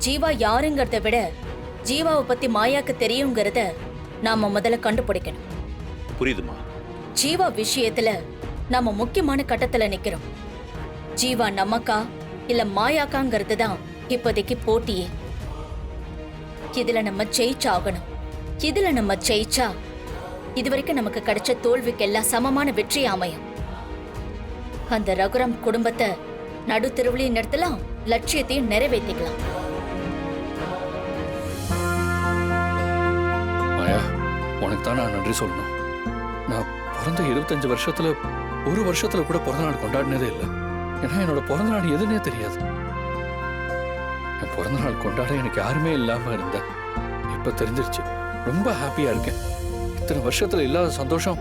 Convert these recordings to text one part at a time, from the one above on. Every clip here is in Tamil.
ஜீவா யாருங்கிறத விட ஜீவாவை பத்தி மாயாக்கு தெரியுங்கிறத நாம முதல்ல கண்டுபிடிக்கணும். புரியுதுமா? ஜீவா விஷயத்துல நாம முக்கியமான கட்டத்துல நிக்கிறோம். ஜீவா நமக்கா இல்ல மாயாக்காங்கிறது தான் இப்போதைக்கு போட்டியே. இதுல நம்ம ஜெயிச்சாகணும். இதுல நம்ம ஜெயிச்சா இதுவரைக்கும் நமக்கு கிடைச்ச தோல்விக்கெல்லாம் சமமான வெற்றி அமையும். அந்த ரகுராம் குடும்பத்தை நடு தெருவுலையும் நிறுத்தலாம், லட்சியத்தையும் நிறைவேற்றிக்கலாம். மாயா, உனக்கு தான் நான் நன்றி சொல்லணும். நான் பிறந்த 25 வருஷத்துல ஒரு வருஷத்துல கூட பிறந்த நாள் கொண்டாடினதே இல்லை. ஏன்னா என்னோட பிறந்த நாள் எதுன்னே தெரியாது. என் பிறந்த நாள் கொண்டாட எனக்கு யாருமே இல்லாம இருந்த இப்ப தெரிஞ்சிருச்சு. ரொம்ப ஹாப்பியா இருக்கேன். இத்தனை வருஷத்துல இல்லாத சந்தோஷம்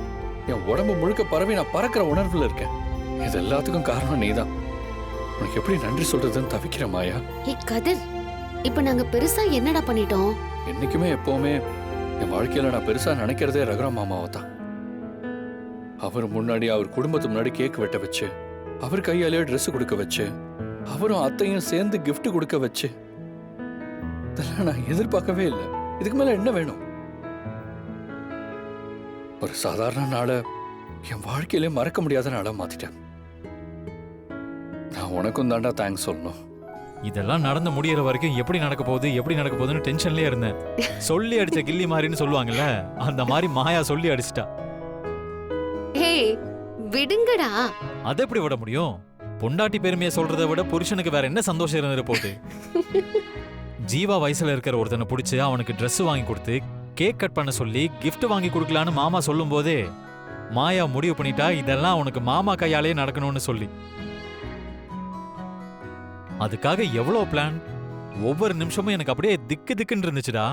என் உடம்பு முழுக்க பரவி நான் பறக்கிற உணர்வுல இருக்கேன். இது எல்லாத்துக்கும் காரணம் நீதான். உனக்கு எப்படி நன்றி சொல்றதுன்னு தவிக்கிற மாயா. கதிர், இப்ப நாங்க பெருசா என்னடா பண்ணிட்டோம்? என்னைக்குமே எப்பவுமே என் வாழ்க்கையில நான் பெருசா நினைக்கிறதே ரகுராம் மாமாவை தான். அவர் முன்னாடி அவர் குடும்பத்து முன்னாடி கேக் வெட்ட வச்சு, அவர் கையாலே ட்ரெஸ் கொடுக்க வச்சு, அவரும் அத்தையும் சேர்ந்து gift கொடுக்க வச்சு, இதெல்லாம் நான் எதிர்பார்க்கவே இல்லை. இதுக்கு மேல என்ன வேணும்? ஒரு சாதாரண நாளை என் வாழ்க்கையிலே மறக்க முடியாத நாளா மாத்திட்டேன். நான் உனக்கும் தாண்டா தேங்க்ஸ் சொல்லணும். இதெல்லாம் நடந்து முடியற வரைக்கும் எப்படி நடக்க போகுதுன்னு டென்ஷன்லயே இருந்தேன். சொல்லி அடிச்ச கில்லி மாதிரின்னு சொல்லுவாங்கல்ல, அந்த மாதிரி மாயா சொல்லி அடிச்சிட்டா. ஹே, விடுங்கடா. அதை எப்படி விட முடியும்? பொண்டாட்டி பெருமையை சொல்றதை விட புருஷனுக்கு வேற என்ன சந்தோஷம் இருந்துட்டு போகுது? ஜீவா வயசுல இருக்கிற ஒருத்தனை பிடிச்சி அவனுக்கு ட்ரெஸ் வாங்கி கொடுத்து கேக் கட் பண்ண சொல்லி கிஃப்ட் வாங்கி கொடுக்கலான்னு மாமா சொல்லும் போதே மாயா முடிவு பண்ணிட்டா இதெல்லாம் உனக்கு மாமா கையாலே நடக்கணும்னு சொல்லி. அதுக்காக எவ்வளவு பிளான், ஒவ்வொரு நிமிஷமும் எனக்கு அப்படியே திக்கு திக்குன்னு இருந்துச்சுடா.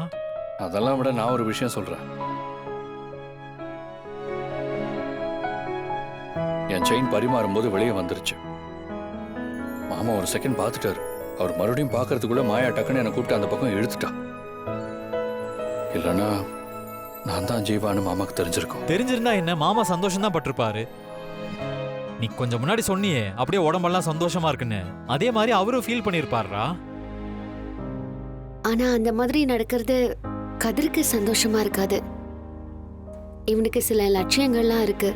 அதெல்லாம் விட நான் ஒரு விஷயம் சொல்றேன். என் செயின் பரிமாறும் போது வெளியே வந்துருச்சு. மாமா ஒரு செகண்ட் பார்த்துட்டாரு. அவர் மறுபடியும் பார்க்கறதுக்குள்ள மாயா டக்குன்னு என்னை கூப்பிட்டு அந்த பக்கம் இழுத்துட்டா. இல்லைன்னா நான் தான் ஜீவான்னு மாமாக்கு தெரிஞ்சிருக்கும். தெரிஞ்சிருந்தா என்ன, மாமா சந்தோஷம் தான் பட்டிருப்பாரு. நீ கொஞ்சம் முன்னாடி சொன்னியே அப்படியே உடம்பெல்லாம் சந்தோஷமா இருக்குன்னு, அதே மாதிரி அவரும் ஃபீல் பண்ணிருப்பாரா? ஆனா அந்த மாதிரி நடக்கிறது கதிருக்கு சந்தோஷமா இருக்காது. இவனுக்கு சில லட்சியங்கள்லாம் இருக்கு.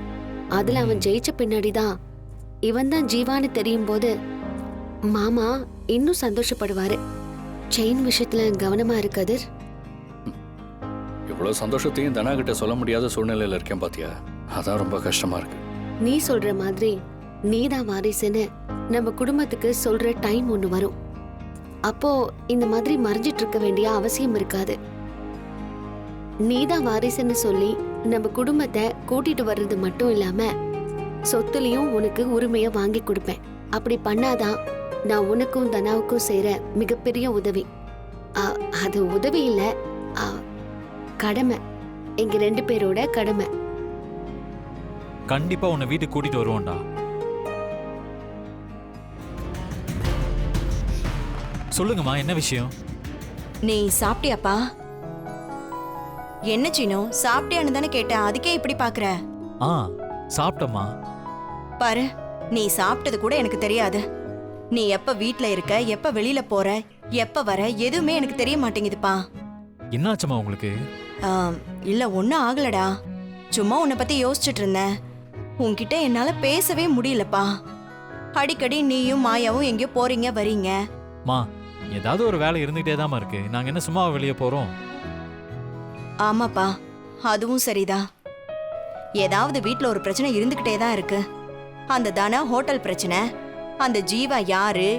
அதுல அவன் ஜெயிச்ச பின்னாடிதான் இவன் தான் ஜீவான்னு தெரியும் போது மாமா இன்னும் சந்தோஷப்படுவாரு. செயின் விஷயத்துல கவனமா இரு கதிர். இவ்வளவு சந்தோஷத்தையும் தனா கிட்ட சொல்ல முடியாத சூழ்நிலையில இருக்கேன் பாத்தியா? அதான் ரொம்ப கஷ்டமா இருக்கு. நீ சொல்ற மாதிரி நீதான் வாரிசுன்னு நம்ம குடும்பத்துக்கு சொல்ற டைம் ஒண்ணு வரும். அப்போ இந்த மாதிரி மறைஞ்சிட்டு இருக்க வேண்டிய அவசியம் இருக்காது. நீதான் வாரிசுன்னு சொல்லி நம்ம குடும்பத்தை கூட்டிட்டு வர்றது மட்டும் இல்லாம சொத்துலயும் உனக்கு உரிமைய வாங்கி கொடுப்பேன். அப்படி பண்ணாதான் நான் உனக்கும் தனாவுக்கும் செய்யற மிகப்பெரிய உதவி. அது உதவி இல்ல, கடமை. எங்க 2 பேரோட கடமை. கண்டிப்பா உன்னை வீட்டுக்கு கூட்டிட்டு வருவோம்டா. சொல்லுங்கம்மா, என்ன விஷயம்? நீ சாப்பிட்டியாப்பா? என்ன சீனோ, சாப்பிட்டியான்னு தானே கேட்டேன், அதுக்கே இப்படி பாக்குற? சாப்பிட்டம்மா. பாரு, நீ சாப்பிட்டது கூட எனக்கு தெரியாது. நீ எப்ப வீட்ல இருக்க, எப்ப வெளியில போற, எப்ப வர, எதுவுமே எனக்கு தெரிய மாட்டேங்குதுப்பா. என்னாச்சுமா உங்களுக்கு? இல்ல ஒன்னும் ஆகலடா. சும்மா உன்னை பத்தி யோசிச்சுட்டு இருந்தேன். உன்கிட்ட என்னால பேசவே முடியலப்பா. அடிக்கடி நீயும் மாயாவும் எங்கேயோ போறீங்க வரீங்க. மா, ஏதாவது ஒரு வேலை இருந்துகிட்டே தான் இருக்கு. நாங்க என்ன சும்மா வெளியே போறோம்? ஆமாப்பா, அதுவும் சரிதான். ஏதாவது வீட்ல ஒரு பிரச்சனை இருந்துகிட்டே தான் இருக்கு. அந்த தனா ஹோட்டல் பிரச்சனை, அந்த ஜீவா யாரு,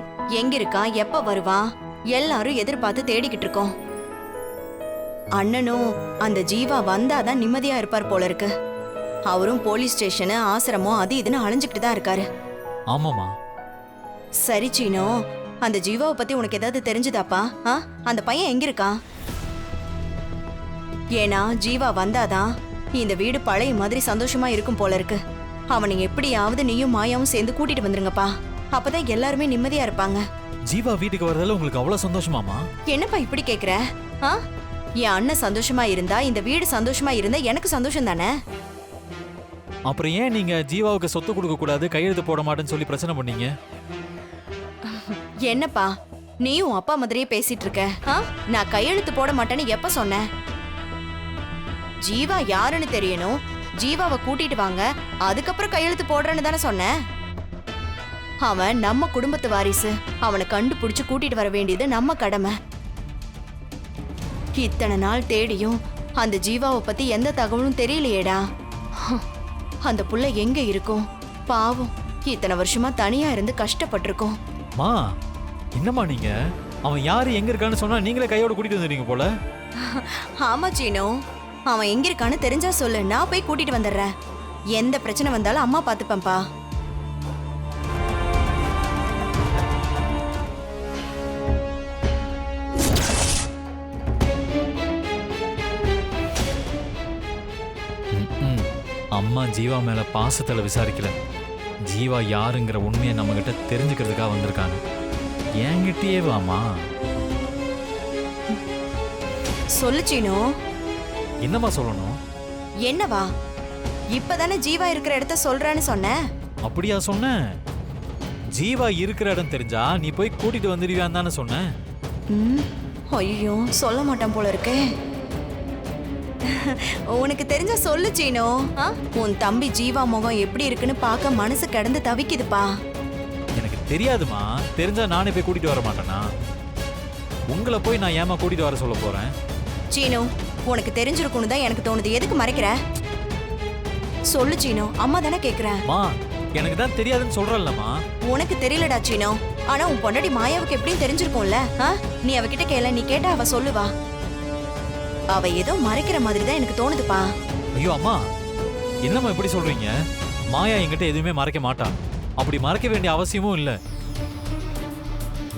எங்க இருக்கா, எப்ப வருவா, எல்லாரும் எதிர்பார்த்து தேடிக்கிட்டு இருக்கோம். அண்ணனும் அந்த ஜீவா வந்தாதான் நிம்மதியா இருப்பார் போல இருக்கு. அவரும் போலீஸ் ஸ்டேஷனு, ஆசிரமம், அது இதுன்னு அலைஞ்சுக்கிட்டு தான் இருக்காரு. ஆமாமா. சரி சீனோ, அந்த ஜீவாவை பத்தி உனக்கு ஏதாவது தெரிஞ்சுதாப்பா? அந்த பையன் எங்க இருக்கா? ஏன்னா ஜீவா வந்தாதான் இந்த வீடு பழைய மாதிரி சந்தோஷமா இருக்கும் போல இருக்கு. அவனை எப்படியாவது நீயும் மாயாவும் சேர்ந்து கூட்டிட்டு வந்துருங்கப்பா. அப்பதான் எல்லாருமே நிம்மதியா இருப்பாங்க. ஜீவா வீட்டுக்கு வரதால உங்களுக்கு அவ்வளவு சந்தோஷமாமா? என்னப்பா இப்படி கேக்குற? என் அண்ணன் சந்தோஷமா இருந்தா, இந்த வீடு சந்தோஷமா இருந்தா எனக்கு சந்தோஷம் தானே. அப்புறம் ஏன் நீங்க ஜீவாவுக்கு சொத்து கொடுக்க கூடாது, கையெழுத்து போட மாட்டேன்னு சொல்லி பிரச்சனை பண்ணீங்க? என்னப்பா, நீ உன் அப்பா மாதிரியே பேசிட்டு இருக்க. நான் கையெழுத்து போட மாட்டேன்னு எப்ப சொன்னேன்? ஜீவா யாருன்னு தெரியணும், ஜீவாவை கூட்டிட்டு வாங்க, அதுக்கப்புறம் கையெழுத்து போடுறேன்னு தானே சொன்னேன். அவன் நம்ம குடும்பத்து வாரிசு, அவனை கண்டுபிடிச்சு கூட்டிட்டு வர வேண்டியது நம்ம கடமை. இத்தனை நாள் தேடியும் அந்த ஜீவாவை பத்தி எந்த தகவலும் தெரியலையேடா. அந்த புள்ள எங்க இருக்கும் பாவம், இத்தனை வருஷமா தனியா இருந்து கஷ்டப்பட்டிருக்கோம். மா என்னம்மா நீங்க? அவன் யாரு எங்க இருக்கான்னு சொன்னா நீங்களே கையோட கூட்டிட்டு வந்துடுறீங்க போல. ஆமா சீனு, அவன் எங்க இருக்கான்னு தெரிஞ்சா சொல்லு, நான் போய் கூட்டிட்டு வந்துடுறேன். எந்த பிரச்சனை வந்தாலும் அம்மா பாத்துப்பேன்பா. அம்மா ஜீவா மேல பாசத்துல விசாரிக்கல, ஜீவா யாருங்கிற உண்மையை நம்ம கிட்ட தெரிஞ்சுக்கிறதுக்காக வந்திருக்காங்க. என்கிட்டயே வாமா. சொல்லு சீனு. என்னம்மா சொல்லணும்? என்னவா? இப்பதானே ஜீவா இருக்கிற இடத்த சொல்றேன்னு சொன்ன. அப்படியா சொன்ன? ஜீவா இருக்கிற இடம் தெரிஞ்சா நீ போய் கூட்டிட்டு வந்துடுவியான்னு தானே சொன்னேன். ஐயோ, சொல்ல மாட்டான் போல இருக்கே. உனக்கு தெரிஞ்ச சொல்லு சீனு. உன் தம்பி ஜீவா முகம் எப்படி இருக்குன்னு பார்க்க மனசு கிடந்து தவிக்குதுப்பா. எனக்கு தெரியாதுமா, தெரிஞ்சா நானே போய் கூட்டிட்டு வர மாட்டேனா? உங்களை போய் நான் ஏமா கூட்டிட்டு வர சொல்ல போறேன்? சீனு, உனக்கு தெரிஞ்சிருக்குன்னு தான் எனக்கு தோணுது. எதுக்கு மறைக்கிற? சொல்லு சீனு, அம்மா தானே கேக்குறேன். மா எனக்கு தான் தெரியாதுன்னு சொல்றல்லம்மா. உனக்கு தெரியலடா சீனு, ஆனா உன் பொண்டாட்டி மாயாவுக்கு எப்படியும் தெரிஞ்சிருக்கும்ல. நீ அவகிட்ட கேள, நீ கேட்டா அவ சொல்லுவா. அவ ஏதோ மறைக்கிற மாதிரி தான் எனக்கு தோணுதுப்பா. ஐயோ அம்மா, என்னம்மா இப்படி சொல்றீங்க? மாயா என்கிட்ட எதுவுமே மறைக்க மாட்டா. அப்படி மறைக்க வேண்டிய அவசியமும் இல்லை.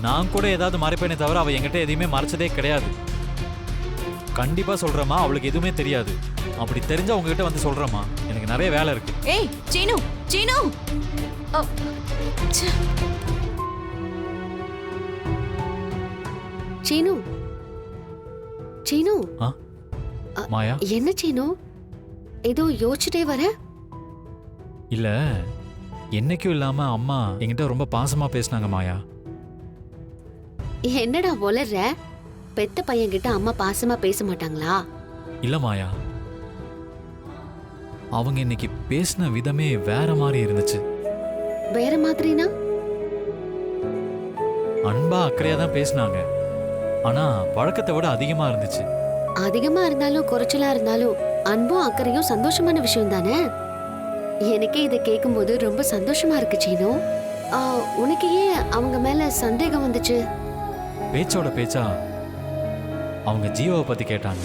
நான் கூட ஏதாவது மறைப்பேனே தவிர அவ என்கிட்ட எதையுமே மறைச்சதே கிடையாது. கண்டிப்பா சொல்றேம்மா, அவளுக்கு எதுவுமே தெரியாது. அப்படி தெரிஞ்சா உங்ககிட்ட வந்து சொல்றேம்மா. எனக்கு நிறைய வேலை இருக்கு. ஏய் சீனு, சீனு. சீனு, சீனு. மாயா என்ன சீனு, ஏதோ யோசிச்சுட்டே வர? இல்ல, என்னைக்கும் இல்லாம அம்மா என்கிட்ட ரொம்ப பாசமா பேசினாங்க மாயா. என்னடா வளர்ற? பெத்த பையன்கிட்ட அம்மா பாசமா பேச மாட்டாங்களா? இல்ல மாயா, அவங்க இன்னைக்கு பேசின விதமே வேற மாதிரி இருந்துச்சு. வேற மாதிரினா? அன்பா அக்கறையா தான் பேசினாங்க, ஆனா வழக்கத்தை விட அதிகமா இருந்துச்சு. அதிகமா இருந்தாலும் குறைச்சலா இருந்தாலும் அன்பும் அக்கறையும் சந்தோஷமான விஷயம் தானே. எனக்கே இதை கேட்கும்போது ரொம்ப சந்தோஷமா இருக்கு சீனு. உனக்கு ஏன் அவங்க மேல சந்தேகம் வந்துச்சு? பேச்சோட பேச்சா அவங்க ஜீவாவை பத்தி கேட்டாங்க.